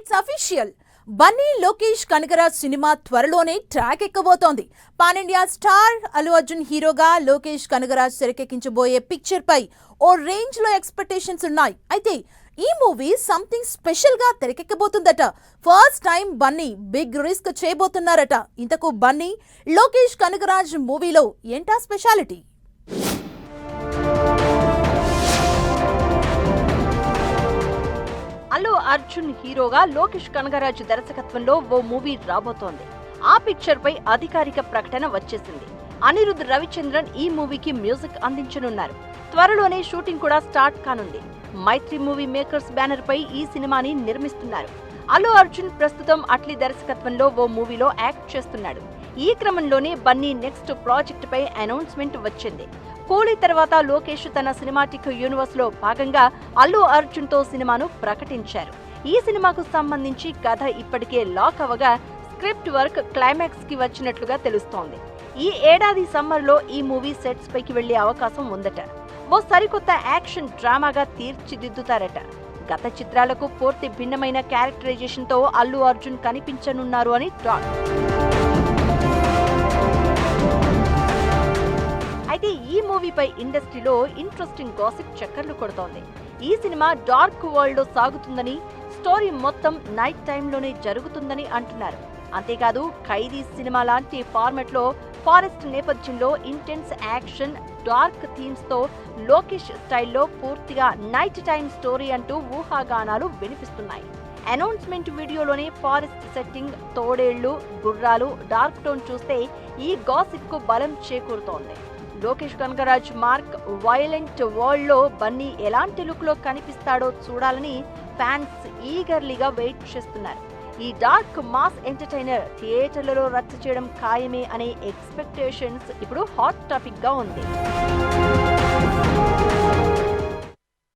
It's official. Bunny Lokesh Kanagaraj cinema త్వరలోనే track ఎక్కబోతోంది. Pan India star Allu Arjun హీరోగా లోకేష్ కనగరాజ్ తెరకెక్కించబోయే పిక్చర్ పై ఓ రేంజ్ లో ఎక్స్పెక్టేషన్స్ ఉన్నాయి. అయితే ఈ మూవీ సంథింగ్ స్పెషల్ గా తెరకెక్కబోతుందట. First time Bunny big risk చేయబోతున్నారట. ఇంతకు బన్నీ లోకేష్ కనగరాజ్ మూవీలో ఏంటా స్పెషాలిటీ? అల్లు అర్జున్ హీరోగా లోకేష్ కనగరాజ్ దర్శకత్వంలో ఓ మూవీ రాబోతోంది. ఆ పిక్చర్ పై అధికారిక ప్రకటన వచ్చేసింది. అనిరుద్ రవిచంద్రన్ ఈ మూవీకి మ్యూజిక్ అందించనున్నారు. త్వరలోనే షూటింగ్ కూడా స్టార్ట్ కానుంది. మైత్రి మూవీ మేకర్స్ బ్యానర్ పై ఈ సినిమాని నిర్మిస్తున్నారు. అల్లు అర్జున్ ప్రస్తుతం అట్లీ దర్శకత్వంలో ఓ మూవీలో యాక్ట్ చేస్తున్నాడు. ఈ క్రమంలోనే బన్నీ నెక్స్ట్ ప్రాజెక్ట్ పై అనౌన్స్మెంట్ వచ్చింది. కూలీ తర్వాత లోకేష్ తన సినిమాటిక్ యూనివర్స్ లో భాగంగా అల్లు అర్జున్ తో సినిమాను ప్రకటించారు. ఈ సినిమాకు సంబంధించి కథ ఇప్పటికే లాక్ అవగా స్క్రిప్ట్ వర్క్ క్లైమాక్స్ కి వచ్చినట్లుగా తెలుస్తోంది. ఈ ఏడాది సమ్మర్ లో ఈ మూవీ సెట్స్ పైకి వెళ్లే అవకాశం ఉందట. ఓ సరికొత్త యాక్షన్ డ్రామాగా తీర్చిదిద్దుతారట. గత చిత్రాలకు పూర్తి భిన్నమైన క్యారెక్టరైజేషన్ తో అల్లు అర్జున్ కనిపించనున్నారు అని టాక్. అయితే ఈ మూవీపై ఇండస్ట్రీలో ఇంట్రెస్టింగ్ గాసిప్ చక్కర్లు కొడుతోంది. ఈ సినిమా డార్క్ వరల్డ్ లో సాగుతుందని, స్టోరీ మొత్తం నైట్ టైంలోనే జరుగుతుందని అంటున్నారు. అంతేకాదు ఖైదీ సినిమా లాంటి ఫార్మెట్ లో ఫారెస్ట్ నేపథ్యంలో ఇంటెన్స్ యాక్షన్, డార్క్ థీమ్స్ తో లోకేష్ స్టైల్లో పూర్తిగా నైట్ టైం స్టోరీ అంటూ ఊహాగానాలు వినిపిస్తున్నాయి. అనౌన్స్మెంట్ వీడియోలోనే ఫారెస్ట్ సెట్టింగ్, తోడేళ్లు, గుర్రాలు, డార్క్ టోన్ చూస్తే ఈ గాసిప్ కు బలం చేకూరుతోంది. Lokesh Kanagaraj mark violent world లో బన్నీ ఎలాంటి లుక్ లో కనిపిస్తాడో చూడాలని ఫ్యాన్స్ ఈగర్లీగా వెయిట్ చేస్తున్నారు. ఈ డార్క్ మాస్ ఎంటర్టైనర్ థియేటర్లలో రచ్చ చేయడం ఖాయమే అనే ఎక్స్పెక్టేషన్స్ ఇప్పుడు హాట్ టాపిక్ గా ఉంది.